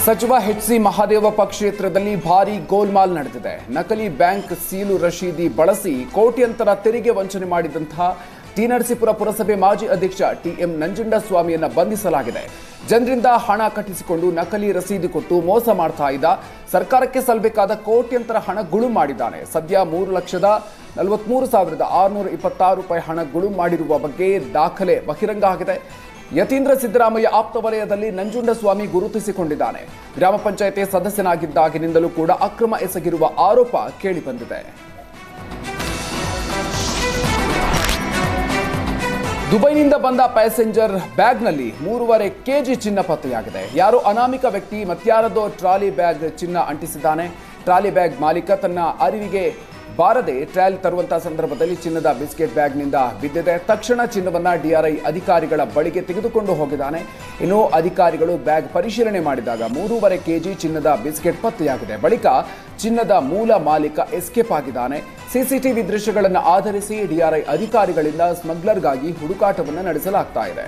ಸಚಿವ ಎಚ್.ಸಿ. ಮಹದೇವಪ್ಪ ಕ್ಷೇತ್ರದಲ್ಲಿ ಭಾರೀ ಗೋಲ್ಮಾಲ್ ನಡೆದಿದೆ. ನಕಲಿ ಬ್ಯಾಂಕ್ ಸೀಲು ರಶೀದಿ ಬಳಸಿ ಕೋಟ್ಯಂತರ ತೆರಿಗೆ ವಂಚನೆ ಮಾಡಿದಂತಹ ಟಿ. ನರಸೀಪುರ ಪುರಸಭೆ ಮಾಜಿ ಅಧ್ಯಕ್ಷ ಟಿ.ಎಂ. ನಂಜುಂಡಸ್ವಾಮಿಯನ್ನ ಬಂಧಿಸಲಾಗಿದೆ. ಜನರಿಂದ ಹಣ ಕಟ್ಟಿಸಿಕೊಂಡು ನಕಲಿ ರಸೀದಿ ಕೊಟ್ಟು ಮೋಸ ಮಾಡ್ತಾ ಇದ್ದ, ಸರ್ಕಾರಕ್ಕೆ ಸಲ್ಲಬೇಕಾದ ಕೋಟ್ಯಂತರ ಹಣ ಗುಳು ಮಾಡಿದ್ದಾನೆ. ಸದ್ಯ 3,43,626 ರೂಪಾಯಿ ಹಣ ಗುಳು ಮಾಡಿರುವ ಬಗ್ಗೆ ದಾಖಲೆ ಬಹಿರಂಗ ಆಗಿದೆ. ಯತೀಂದ್ರ ಸಿದ್ದರಾಮಯ್ಯ ಆಪ್ತ ವಲಯದಲ್ಲಿ ನಂಜುಂಡಸ್ವಾಮಿ ಗುರುತಿಸಿಕೊಂಡಿದ್ದಾನೆ. ಗ್ರಾಮ ಪಂಚಾಯತಿ ಸದಸ್ಯನಾಗಿದ್ದಾಗಿನಿಂದಲೂ ಕೂಡ ಅಕ್ರಮ ಎಸಗಿರುವ ಆರೋಪ ಕೇಳಿಬಂದಿದೆ. ದುಬೈನಿಂದ ಬಂದ ಪ್ಯಾಸೆಂಜರ್ ಬ್ಯಾಗ್ನಲ್ಲಿ 3.5 ಕೆಜಿ ಚಿನ್ನ ಪತ್ತೆಯಾಗಿದೆ. ಯಾರೋ ಅನಾಮಿಕ ವ್ಯಕ್ತಿ ಮತ್ಯಾರದೋ ಟ್ರಾಲಿ ಬ್ಯಾಗ್ ಚಿನ್ನ ಅಂಟಿಸಿದ್ದಾನೆ. ಟ್ರಾಲಿ ಬ್ಯಾಗ್ ಮಾಲೀಕ ತನ್ನ ಅರಿವಿಗೆ ಬಾರದೆ ಟ್ರಾಲಿ ತರುವಂತಹ ಸಂದರ್ಭದಲ್ಲಿ ಚಿನ್ನದ ಬಿಸ್ಕೆಟ್ ಬ್ಯಾಗ್ನಿಂದ ಬಿದ್ದಿದೆ. ತಕ್ಷಣ ಚಿನ್ನವನ್ನ ಡಿಆರ್ಐ ಅಧಿಕಾರಿಗಳ ಬಳಿಗೆ ತೆಗೆದುಕೊಂಡು ಹೋಗಿದ್ದಾನೆ. ಇನ್ನು ಅಧಿಕಾರಿಗಳು ಬ್ಯಾಗ್ ಪರಿಶೀಲನೆ ಮಾಡಿದಾಗ 3.5 ಕೆಜಿ ಚಿನ್ನದ ಬಿಸ್ಕೆಟ್ ಪತ್ತೆಯಾಗಿದೆ. ಬಳಿಕ ಚಿನ್ನದ ಮೂಲ ಮಾಲೀಕ ಎಸ್ಕೇಪ್ ಆಗಿದ್ದಾನೆ. ಸಿಸಿಟಿವಿ ದೃಶ್ಯಗಳನ್ನು ಆಧರಿಸಿ ಡಿಆರ್ಐ ಅಧಿಕಾರಿಗಳಿಂದ ಸ್ಮಗ್ಲರ್ಗಾಗಿ ಹುಡುಕಾಟವನ್ನು ನಡೆಸಲಾಗ್ತಾ ಇದೆ.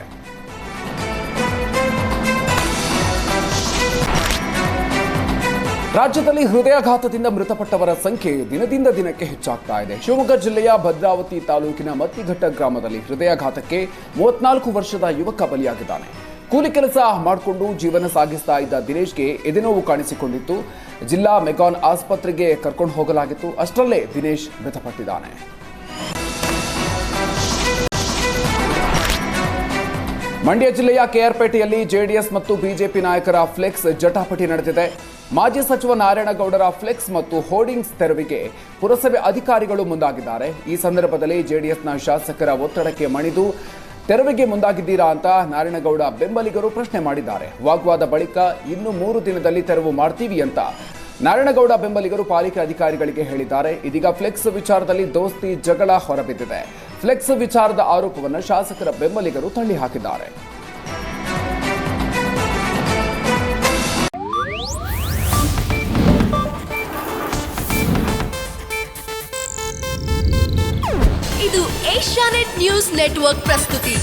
ರಾಜ್ಯದಲ್ಲಿ ಹೃದಯಾಘಾತದಿಂದ ಮೃತಪಟ್ಟವರ ಸಂಖ್ಯೆ ದಿನದಿಂದ ದಿನಕ್ಕೆ ಹೆಚ್ಚಾಗ್ತಾ ಇದೆ. ಶಿವಮೊಗ್ಗ ಜಿಲ್ಲೆಯ ಭದ್ರಾವತಿ ತಾಲೂಕಿನ ಮತ್ತಿಘಟ್ಟ ಗ್ರಾಮದಲ್ಲಿ ಹೃದಯಾಘಾತಕ್ಕೆ 34 ವರ್ಷದ ಯುವಕ ಬಲಿಯಾಗಿದ್ದಾನೆ. ಕೂಲಿ ಕೆಲಸ ಮಾಡಿಕೊಂಡು ಜೀವನ ಸಾಗಿಸ್ತಾ ಇದ್ದ ದಿನೇಶ್ಗೆ ಎದೆನೋವು ಕಾಣಿಸಿಕೊಂಡಿತ್ತು. ಜಿಲ್ಲಾ ಮೆಗಾನ್ ಆಸ್ಪತ್ರೆಗೆ ಕರ್ಕೊಂಡು ಹೋಗಲಾಗಿತ್ತು. ಅಷ್ಟರಲ್ಲೇ ದಿನೇಶ್ ಮೃತಪಟ್ಟಿದ್ದಾನೆ. ಮಂಡ್ಯ ಜಿಲ್ಲೆಯ ಕೆಆರ್ಪೇಟೆಯಲ್ಲಿ ಜೆಡಿಎಸ್ ಮತ್ತು ಬಿಜೆಪಿ ನಾಯಕರ ಫ್ಲೆಕ್ಸ್ ಜಟಾಪಟಿ ನಡೆದಿದೆ. ಮಾಜಿ ಸಚಿವ ನಾರಾಯಣಗೌಡರ ಫ್ಲೆಕ್ಸ್ ಮತ್ತು ಹೋರ್ಡಿಂಗ್ಸ್ ತೆರವಿಗೆ ಪುರಸಭೆ ಅಧಿಕಾರಿಗಳು ಮುಂದಾಗಿದ್ದಾರೆ. ಈ ಸಂದರ್ಭದಲ್ಲಿ ಜೆಡಿಎಸ್ನ ಶಾಸಕರ ಒತ್ತಡಕ್ಕೆ ಮಣಿದು ತೆರವಿಗೆ ಮುಂದಾಗಿದ್ದೀರಾ ಅಂತ ನಾರಾಯಣಗೌಡ ಬೆಂಬಲಿಗರು ಪ್ರಶ್ನೆ ಮಾಡಿದ್ದಾರೆ. ವಾಗ್ವಾದ ಬಳಿಕ ಇನ್ನು 3 ದಿನದಲ್ಲಿ ತೆರವು ಮಾಡ್ತೀವಿ ಅಂತ ನಾರಾಯಣಗೌಡ ಬೆಂಬಲಿಗರು ಪಾಲಿಕೆ ಅಧಿಕಾರಿಗಳಿಗೆ ಹೇಳಿದ್ದಾರೆ. ಇದೀಗ ಫ್ಲೆಕ್ಸ್ ವಿಚಾರದಲ್ಲಿ ದೋಸ್ತಿ ಜಗಳ ಹೊರಬಿದ್ದಿದೆ. ಫ್ಲೆಕ್ಸ್ ವಿಚಾರದ ಆರೋಪವನ್ನು ಶಾಸಕರ ಬೆಂಬಲಿಗರು ತಳ್ಳಿ ಹಾಕಿದ್ದಾರೆ. ಇದು ಏಷ್ಯಾನೆಟ್ ನ್ಯೂಸ್ ನೆಟ್ವರ್ಕ್ ಪ್ರಸ್ತುತಿ.